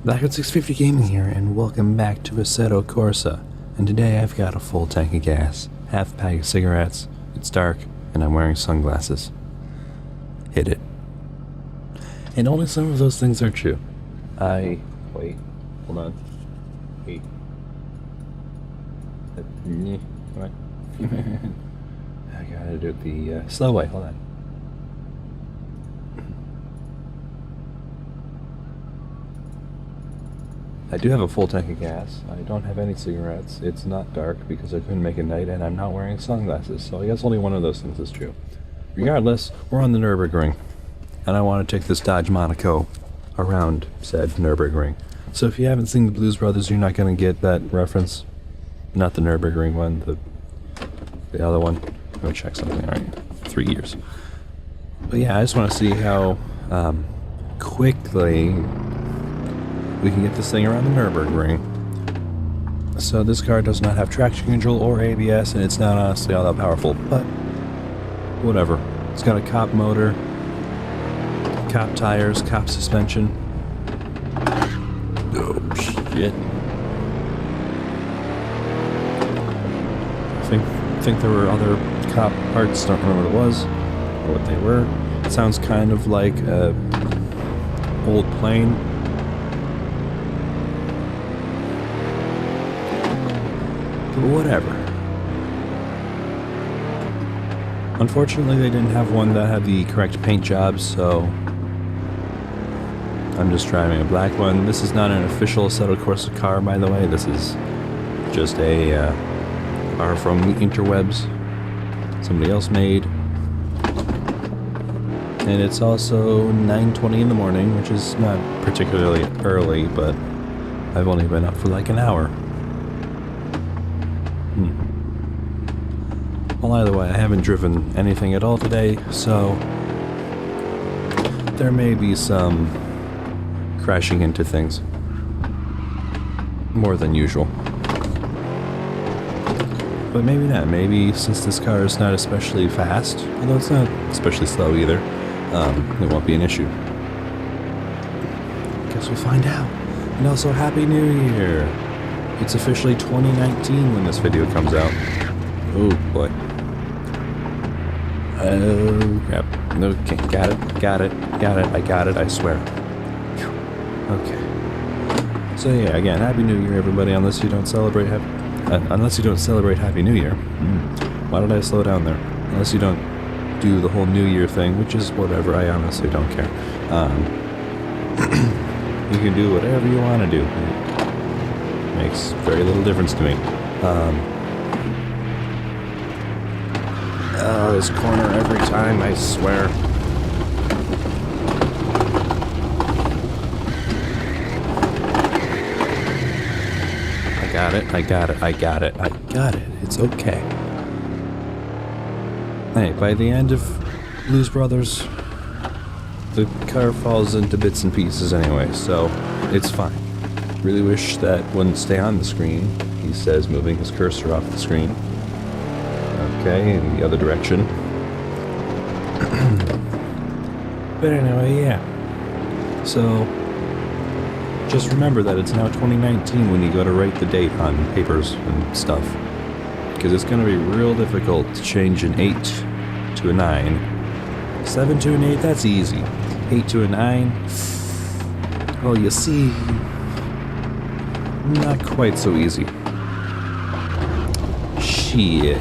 Back at 650 Gaming here, and welcome back to Assetto Corsa. And today I've got a full tank of gas, half a pack of cigarettes, it's dark, and I'm wearing sunglasses. Hit it. And only some of those things are true. Wait, hold on. Wait. What? I gotta do it the slow way, hold on. I do have a full tank of gas. I don't have any cigarettes. It's not dark because I couldn't make it night, and I'm not wearing sunglasses, so I guess only one of those things is true. Regardless, we're on the Nürburgring, and I want to take this Dodge Monaco around said Nürburgring. So if you haven't seen the Blues Brothers, you're not going to get that reference. Not the Nürburgring one, the other one. Let me check something. Alright, 3 years. But yeah, I just want to see how quickly we can get this thing around the Nürburgring. So this car does not have traction control or ABS, and it's not honestly all that powerful, but whatever. It's got a cop motor, cop tires, cop suspension. Oh shit. I think there were other cop parts, don't remember what it was, or what they were. It sounds kind of like a old plane. Whatever. Unfortunately, they didn't have one that had the correct paint job, so I'm just driving a black one. This is not an official Assetto Corsa car, by the way. This is just a car from the interwebs. Somebody else made. And it's also 9:20 in the morning, which is not particularly early, but I've only been up for like an hour. Well, either way, I haven't driven anything at all today, so there may be some crashing into things. More than usual. But maybe not. Maybe since this car is not especially fast, although it's not especially slow either, it won't be an issue. Guess we'll find out. And also, Happy New Year! It's officially 2019 when this video comes out. Oh boy. Oh crap. Okay, got it, I got it, I swear. Whew. Okay. So yeah, again, Happy New Year everybody, unless you don't celebrate Happy New Year. Why did I slow down there? Unless you don't do the whole New Year thing, which is whatever, I honestly don't care. You can do whatever you want to do. Makes very little difference to me. Oh, this corner every time, I swear. I got it. It's okay. Hey, by the end of Blues Brothers, the car falls into bits and pieces anyway, so it's fine. Really wish that wouldn't stay on the screen, he says, moving his cursor off the screen. Okay, in the other direction. But anyway, yeah. So, just remember that it's now 2019 when you go to write the date on papers and stuff. Because it's going to be real difficult to change an 8 to a 9. 7 to an 8, that's easy. 8 to a 9, well, you see, not quite so easy. Shit.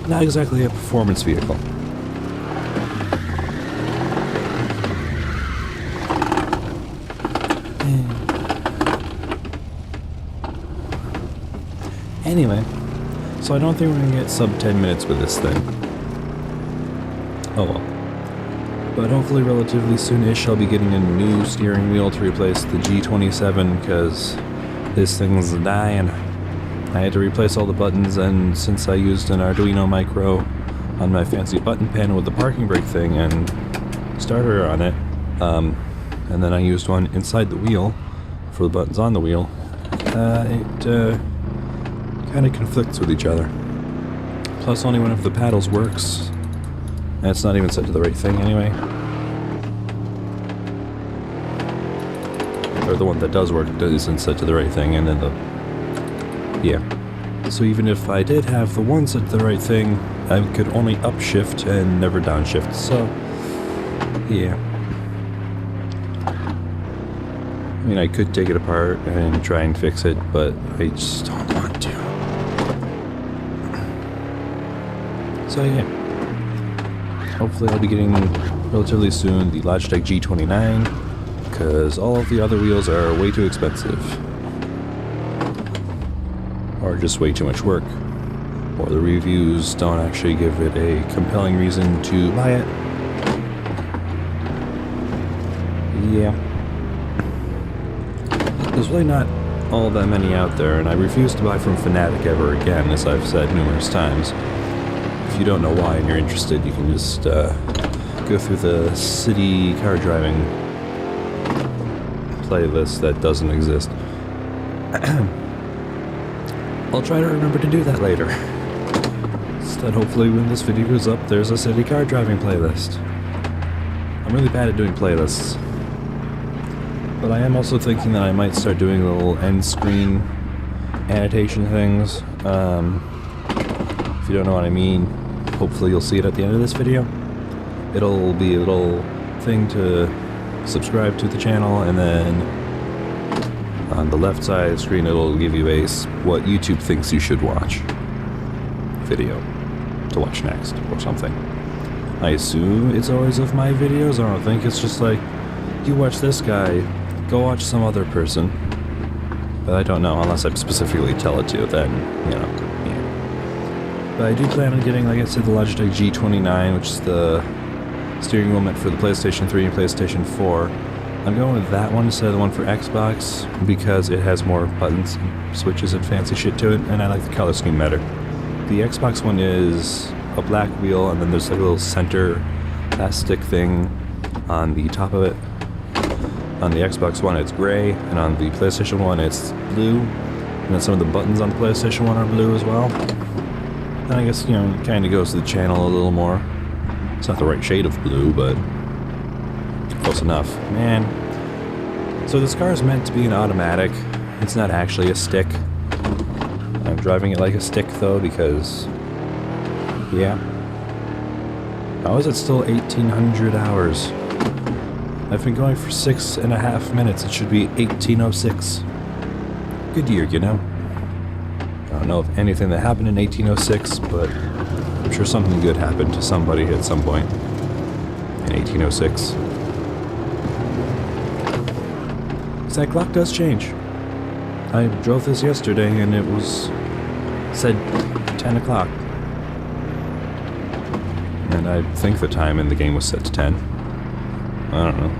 Not exactly a performance vehicle. Anyway, so I don't think we're gonna get sub 10 minutes with this thing. Oh well. But hopefully relatively soonish I'll be getting a new steering wheel to replace the G27, because this thing's dying. I had to replace all the buttons, and since I used an Arduino Micro on my fancy button panel with the parking brake thing and starter on it, and then I used one inside the wheel for the buttons on the wheel, it kind of conflicts with each other. Plus only one of the paddles works, And it's not even set to the right thing anyway. Or the one that does work isn't set to the right thing, and then yeah. So even if I did have the one set to the right thing, I could only upshift and never downshift, so yeah. I mean, I could take it apart and try and fix it, but I just don't want to. So yeah. Hopefully I'll be getting relatively soon the Logitech G29, because all of the other wheels are way too expensive. Or just way too much work. Or the reviews don't actually give it a compelling reason to buy it. Yeah. There's really not all that many out there, and I refuse to buy from Fanatic ever again, as I've said numerous times. If you don't know why and you're interested, you can just go through the city car driving playlist that doesn't exist. I'll try to remember to do that later. Instead, hopefully when this video goes up, there's a city car driving playlist. I'm really bad at doing playlists. But I am also thinking that I might start doing little end screen annotation things. If you don't know what I mean, hopefully you'll see it at the end of this video. It'll be a little thing to subscribe to the channel, and then on the left side of the screen it'll give you a what YouTube thinks you should watch video to watch next or something. I assume it's always of my videos. I don't think it's just like, you watch this guy, go watch some other person. But I don't know, unless I specifically tell it to, then, you know, yeah. But I do plan on getting, like I said, the Logitech G29, which is the steering wheel meant for the PlayStation 3 and PlayStation 4. I'm going with that one instead of the one for Xbox, because it has more buttons and switches and fancy shit to it, and I like the color scheme better. The Xbox one is a black wheel, and then there's like a little center plastic thing on the top of it. On the Xbox One it's gray, and on the PlayStation 1 it's blue, and then some of the buttons on the PlayStation 1 are blue as well. And I guess, you know, it kind of goes to the channel a little more. It's not the right shade of blue, but close enough. Man. So this car is meant to be an automatic. It's not actually a stick. I'm driving it like a stick though, because, yeah. How is it still 1800 hours? I've been going for 6.5 minutes. It should be 1806. Good year, you know. I don't know if anything that happened in 1806, but I'm sure something good happened to somebody at some point in 1806. Because that clock does change. I drove this yesterday and it was said 10 o'clock. And I think the time in the game was set to 10. I don't know.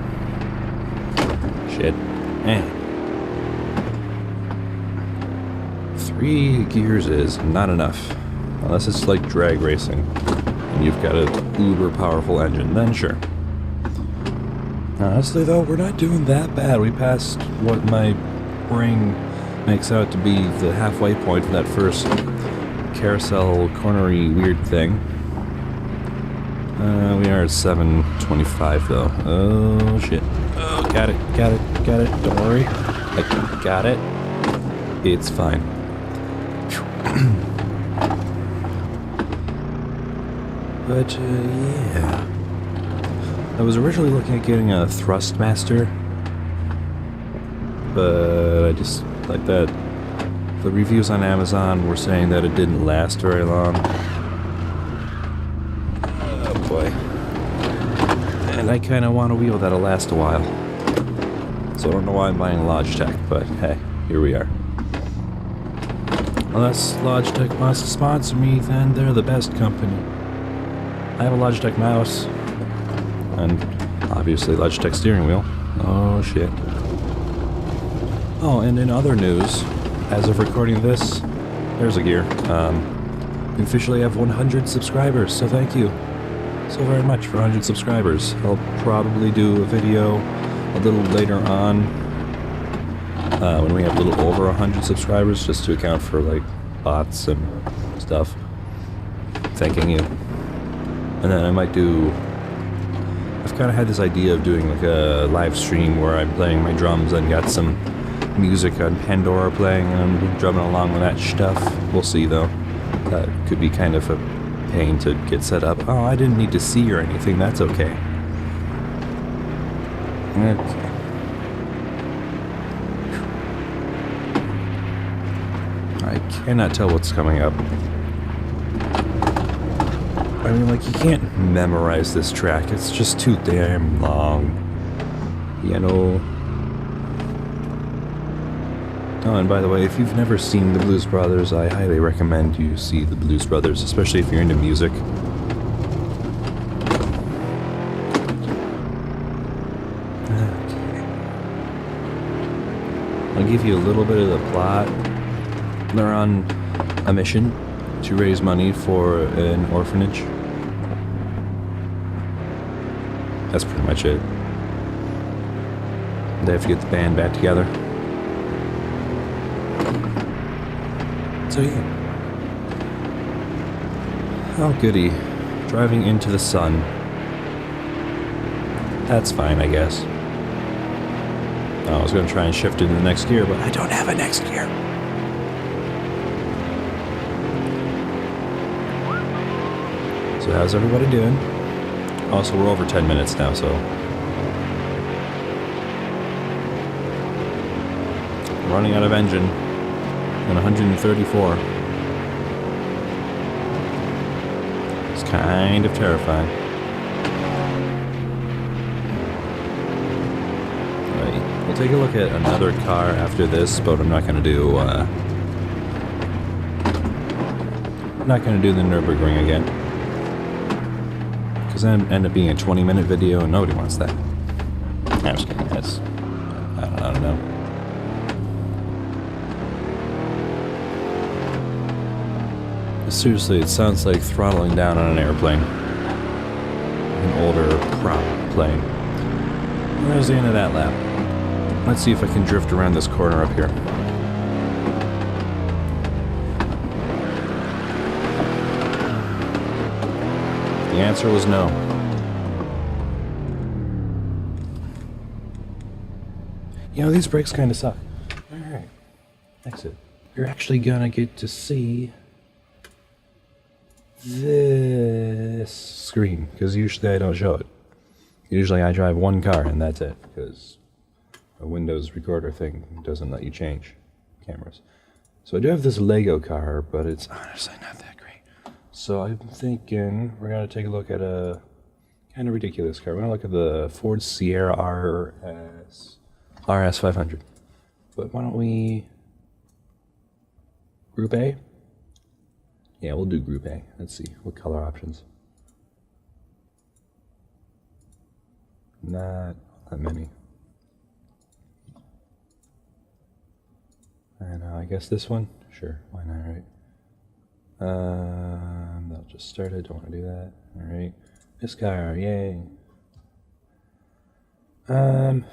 Shit. Man. 3 gears is not enough. Unless it's like drag racing. And you've got an uber powerful engine, then sure. Honestly though, we're not doing that bad. We passed what my brain makes out to be the halfway point for that first carousel cornery weird thing. We are at 725 though. Oh shit. Oh, got it. Don't worry. I got it. It's fine. But, yeah. I was originally looking at getting a Thrustmaster, but I just, like that, the reviews on Amazon were saying that it didn't last very long. Oh boy. And I kind of want a wheel that'll last a while. So I don't know why I'm buying Logitech, but hey, here we are. Unless Logitech wants to sponsor me, then they're the best company. I have a Logitech mouse, and obviously Logitech steering wheel. Oh shit. Oh, and in other news, as of recording this, there's a gear. We officially have 100 subscribers, so thank you so very much for 100 subscribers. I'll probably do a video a little later on, when we have a little over 100 subscribers, just to account for like bots and stuff. Thanking you. And then I might do... I've kind of had this idea of doing like a live stream where I'm playing my drums and got some music on Pandora playing and I'm drumming along with that stuff. We'll see though. That could be kind of a pain to get set up. Oh, I didn't need to see or anything. That's okay. Okay. I cannot tell what's coming up. I mean, like, you can't memorize this track. It's just too damn long. You know? Oh, and by the way, if you've never seen the Blues Brothers, I highly recommend you see the Blues Brothers, especially if you're into music. Okay. I'll give you a little bit of the plot. They're on a mission to raise money for an orphanage. That's pretty much it. They have to get the band back together. So yeah. Oh goody. Driving into the sun. That's fine, I guess. I was going to try and shift into the next gear, but I don't have a next gear. So how's everybody doing? Also, we're over 10 minutes now, so... running out of engine. And 134. It's kind of terrifying. Alright, we'll take a look at another car after this, but I'm not going to do, not going to do the Nürburgring again. Because then end up being a 20-minute video and nobody wants that. I'm just kidding. That's... I don't know. Seriously, it sounds like throttling down on an airplane. An older prop plane. There's the end of that lap. Let's see if I can drift around this corner up here. The answer was no. You know, these brakes kind of suck. Alright. Exit. You're actually gonna get to see this screen, because usually I don't show it. Usually I drive one car and that's it, because a Windows recorder thing doesn't let you change cameras. So I do have this Lego car, but it's honestly not that great. So I'm thinking we're going to take a look at a kind of ridiculous car. We're going to look at the Ford Sierra RS 500. But why don't we... Group A? Yeah, we'll do Group A. Let's see. What color options? Not that many. And I guess this one? Sure, why not, right? That'll just start it, don't want to do that. Alright. This car, yay. Well,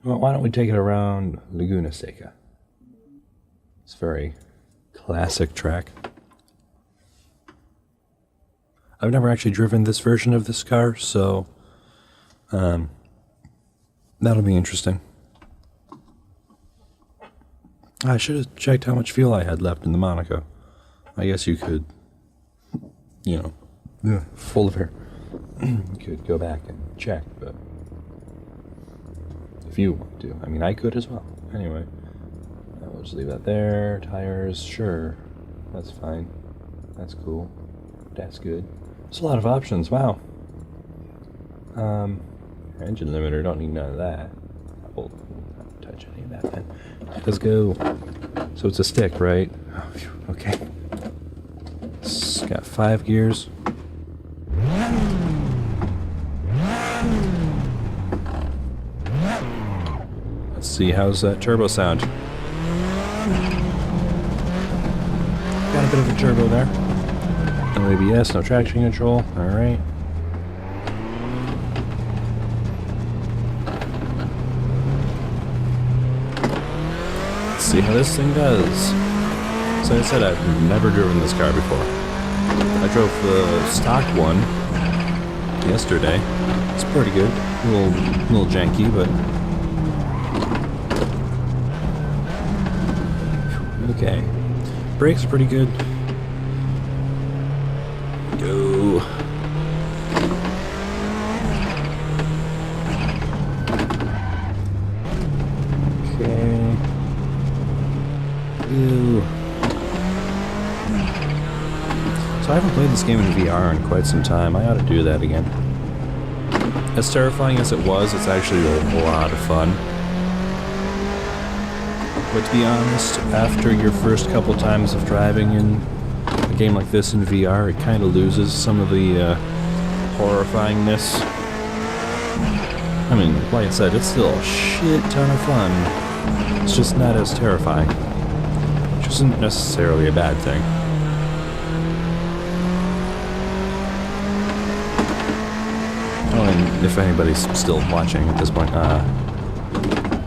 why don't we take it around Laguna Seca? It's a very classic track. I've never actually driven this version of this car, so that'll be interesting. I should have checked how much fuel I had left in the Monaco. I guess you could, you know, full of air. You could go back and check, but if you want to. I mean, I could as well. Anyway, we'll just leave that there. Tires, sure. That's fine. That's cool. That's good. There's a lot of options, wow. Engine limiter, don't need none of that. We'll not touch any of that then. Let's go. So it's a stick, right? Oh, phew, okay. It's got 5 gears. Let's see, how's that turbo sound? Got a bit of a turbo there. No ABS, no traction control. Alright. Let's see how this thing does. So I said I've never driven this car before. I drove the stock one yesterday. It's pretty good. A little janky, but okay. Brakes are pretty good. Go. Okay. Ew. So I haven't played this game in VR in quite some time. I ought to do that again. As terrifying as it was, it's actually a lot of fun. But to be honest, after your first couple times of driving in a game like this in VR, it kind of loses some of the horrifyingness. I mean, like I said, it's still a shit ton of fun. It's just not as terrifying. Which isn't necessarily a bad thing. Oh, and if anybody's still watching at this point,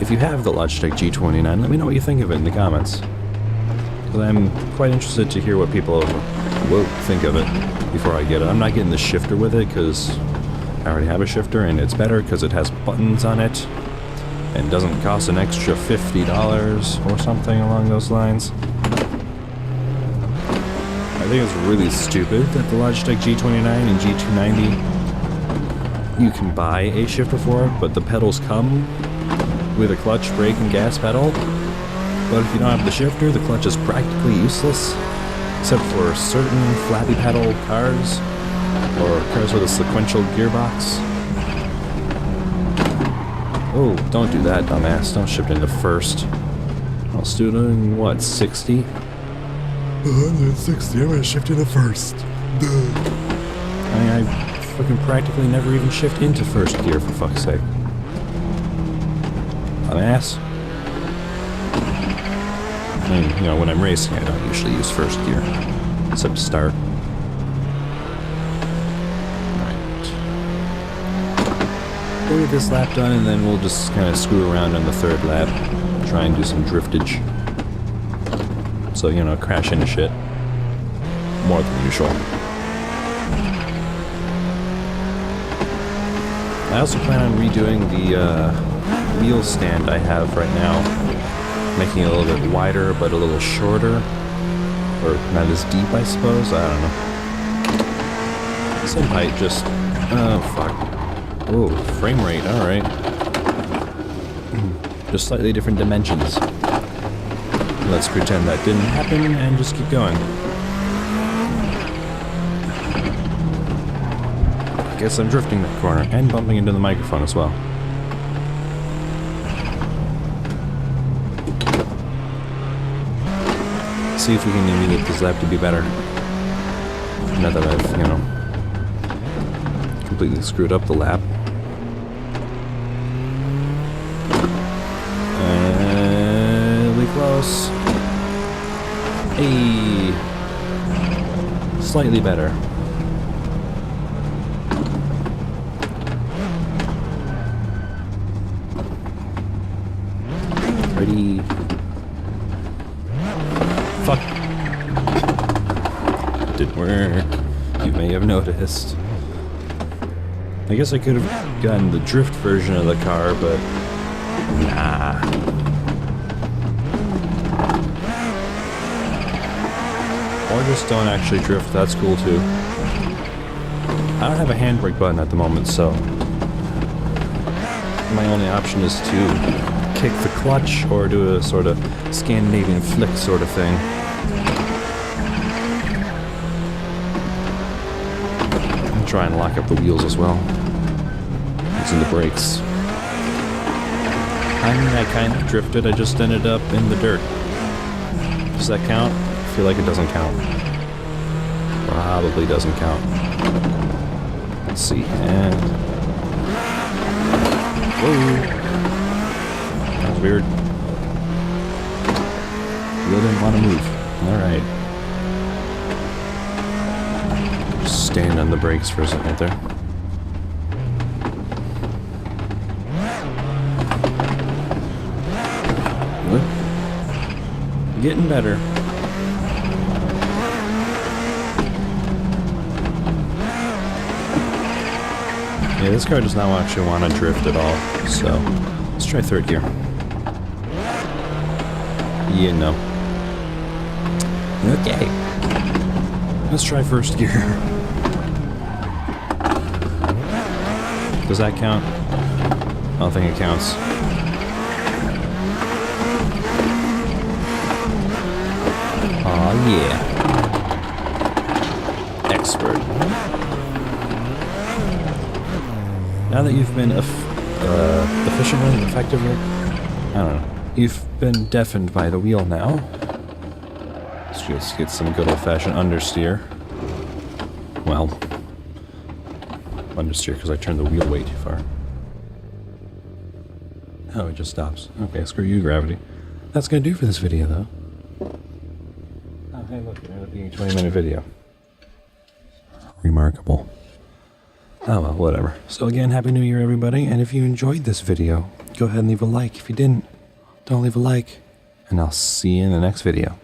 if you have the Logitech G29, let me know what you think of it in the comments. Because I'm quite interested to hear what people think of it before I get it. I'm not getting the shifter with it because I already have a shifter, and it's better because it has buttons on it and doesn't cost an extra $50 or something along those lines. I think it's really stupid that the Logitech G29 and G290, you can buy a shifter for it, but the pedals come with a clutch, brake, and gas pedal. But if you don't have the shifter, the clutch is practically useless, except for certain flappy pedal cars, or cars with a sequential gearbox. Oh, don't do that, dumbass. Don't shift into first. I was doing, what, 60? 160, I'm gonna shift into first. Duh. I mean, I fucking practically never even shift into first gear, for fuck's sake. Dumbass. I mean, you know, when I'm racing, I don't usually use first gear, except to start. We'll get this lap done, and then we'll just kind of screw around on the third lap, try and do some driftage. So, you know, crash into shit more than usual. I also plan on redoing the wheel stand I have right now, making it a little bit wider but a little shorter, or not as deep, I suppose. I don't know. Same height, just fuck. Oh, frame rate, alright. Just slightly different dimensions. Let's pretend that didn't happen and just keep going. I guess I'm drifting that corner and bumping into the microphone as well. See if we can maybe get this lap to be better. Now that I've, you know, completely screwed up the lap. Really close. Hey, slightly better. Ready? Fuck. Didn't work. You may have noticed. I guess I could have gotten the drift version of the car, but nah. Or just don't actually drift, that's cool too. I don't have a handbrake button at the moment, so my only option is to kick the clutch or do a sort of Scandinavian flick sort of thing. And try and lock up the wheels as well, using the brakes. I mean, I kind of drifted, I just ended up in the dirt. Does that count? I feel like it doesn't count. Probably doesn't count. Let's see, and... Whoa! That was weird. Wheel didn't want to move. Alright. Just stand on the brakes for a second there. Good. Getting better. Yeah, this car does not actually want to drift at all, so let's try third gear. Yeah, no. Okay. Let's try first gear. Does that count? I don't think it counts. Aw, yeah. Expert. Now that you've been efficiently, effectively, I don't know, you've been deafened by the wheel now. Let's just get some good old-fashioned understeer. Well, understeer because I turned the wheel way too far. Oh, it just stops. Okay, screw you, gravity. That's gonna do for this video, though. Oh, hey, look, it ended up being a 20-minute video. Remarkable. Oh, well, whatever. So again, Happy New Year, everybody, and if you enjoyed this video, go ahead and leave a like. If you didn't, don't leave a like, and I'll see you in the next video.